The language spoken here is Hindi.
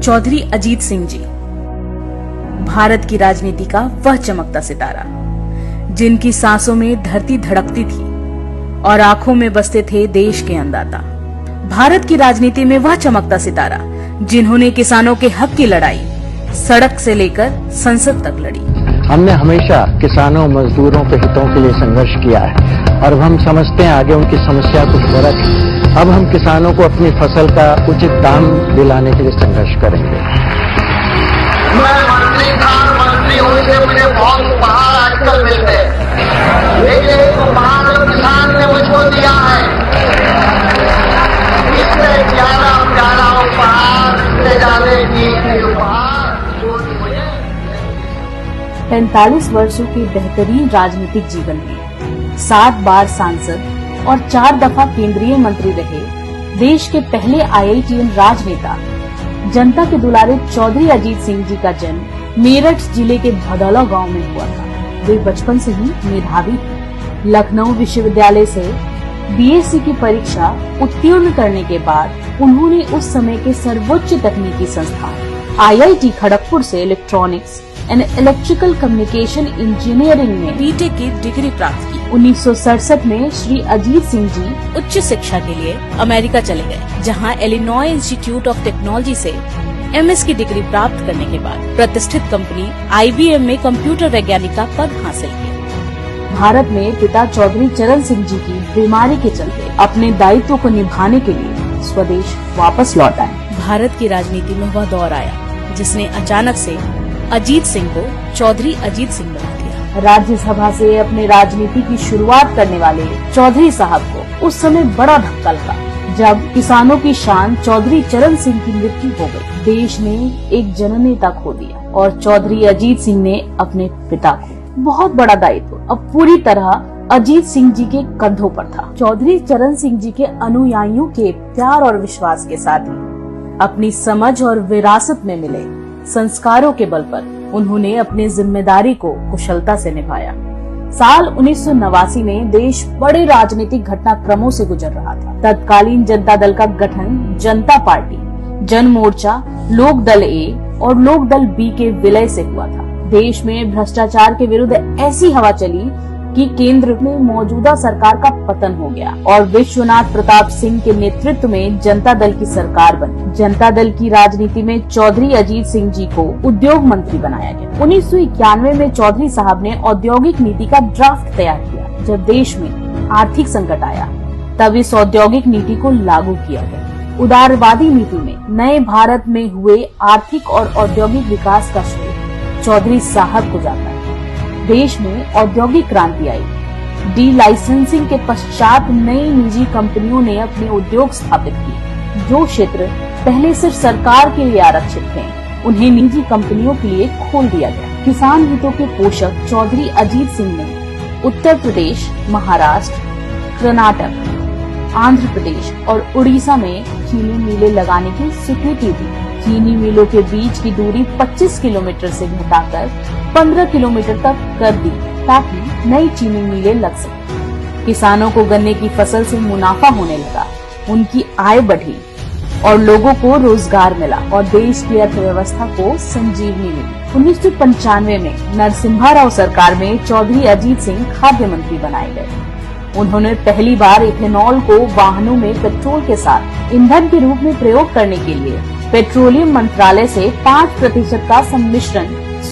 चौधरी अजीत सिंह जी, भारत की राजनीति का वह चमकता सितारा जिनकी सांसों में धरती धड़कती थी और आंखों में बसते थे देश के अन्नदाता। भारत की राजनीति में वह चमकता सितारा जिन्होंने किसानों के हक की लड़ाई सड़क से लेकर संसद तक लड़ी। हमने हमेशा किसानों मजदूरों के हितों के लिए संघर्ष किया है और अब हम समझते हैं आगे उनकी समस्या कुछ फर्क है। अब हम किसानों को अपनी फसल का उचित दाम दिलाने के लिए संघर्ष करेंगे। मैं मंत्री था, मंत्री होने से मुझे बहुत उपहार आजकल मिलते हैं, लेकिन एक उपहार किसान ने मुझको दिया है, इससे ज्यादा प्यारा उपहार ले जाने की उपहार। 45 वर्षों के बेहतरीन राजनीतिक जीवन में 7 बार सांसद और 4 दफा केंद्रीय मंत्री रहे देश के पहले IITN राजनेता जनता के दुलारे चौधरी अजीत सिंह जी का जन्म मेरठ जिले के भदौला गांव में हुआ था। वे बचपन से ही मेधावी थे। लखनऊ विश्वविद्यालय से BSc की परीक्षा उत्तीर्ण करने के बाद उन्होंने उस समय के सर्वोच्च तकनीकी संस्थान IIT खड़गपुर से electronics and electrical communication engineering में BTech की डिग्री प्राप्त की। 1967 में श्री अजीत सिंह जी उच्च शिक्षा के लिए अमेरिका चले गए, जहां इलिनॉय इंस्टीट्यूट ऑफ टेक्नोलॉजी से MS की डिग्री प्राप्त करने के बाद प्रतिष्ठित कंपनी IBM में कंप्यूटर वैज्ञानिक का पद हासिल किया। भारत में पिता चौधरी चरण सिंह जी की बीमारी के चलते अपने दायित्व को निभाने के लिए स्वदेश वापस लौट आए। भारत की राजनीति में वह दौर आया जिसने अचानक से अजीत सिंह को चौधरी अजीत सिंह बना दिया। राज्यसभा से अपने राजनीति की शुरुआत करने वाले चौधरी साहब को उस समय बड़ा धक्का लगा जब किसानों की शान चौधरी चरण सिंह की मृत्यु हो गई। देश ने एक जननेता खो दिया और चौधरी अजीत सिंह ने अपने पिता को। बहुत बड़ा दायित्व अब पूरी तरह अजीत सिंह जी के कंधों पर था। चौधरी चरण सिंह जी के अनुयायियों के प्यार और विश्वास के साथ ही अपनी समझ और विरासत में मिले संस्कारों के बल पर उन्होंने अपनी जिम्मेदारी को कुशलता से निभाया। साल 1989 में देश बड़े राजनीतिक घटनाक्रमों से गुजर रहा था। तत्कालीन जनता दल का गठन जनता पार्टी, जन मोर्चा, लोक दल A और लोक दल B के विलय से हुआ था। देश में भ्रष्टाचार के विरुद्ध ऐसी हवा चली कि केंद्र में मौजूदा सरकार का पतन हो गया और विश्वनाथ प्रताप सिंह के नेतृत्व में जनता दल की सरकार बनी। जनता दल की राजनीति में चौधरी अजीत सिंह जी को उद्योग मंत्री बनाया गया। 1991 में चौधरी साहब ने औद्योगिक नीति का ड्राफ्ट तैयार किया। जब देश में आर्थिक संकट आया तब इस औद्योगिक नीति को लागू किया गया। उदारवादी नीति में नए भारत में हुए आर्थिक और औद्योगिक विकास का श्रेय चौधरी साहब को जाता है। देश में औद्योगिक क्रांति आई। डी लाइसेंसिंग के पश्चात नई निजी कंपनियों ने अपने उद्योग स्थापित किए। जो क्षेत्र पहले सिर्फ सरकार के लिए आरक्षित थे उन्हें निजी कंपनियों के लिए खोल दिया गया। किसान हितों के पोषक चौधरी अजीत सिंह ने उत्तर प्रदेश, महाराष्ट्र, कर्नाटक, आंध्र प्रदेश और उड़ीसा में चीनी मिलें लगाने की स्वीकृति दी। चीनी मिलों के बीच की दूरी 25 किलोमीटर से घटाकर 15 किलोमीटर तक कर दी ताकि नई चीनी मिलें लग सके। किसानों को गन्ने की फसल से मुनाफा होने लगा, उनकी आय बढ़ी और लोगों को रोजगार मिला और देश की अर्थव्यवस्था को संजीवनी मिली। 1995 में नरसिम्हा राव सरकार में चौधरी अजीत सिंह खाद्य मंत्री बनाए गए। उन्होंने पहली बार इथेनॉल को वाहनों में पेट्रोल के साथ ईंधन के रूप में प्रयोग करने के लिए पेट्रोलियम मंत्रालय से 5% का सम्मिश्रण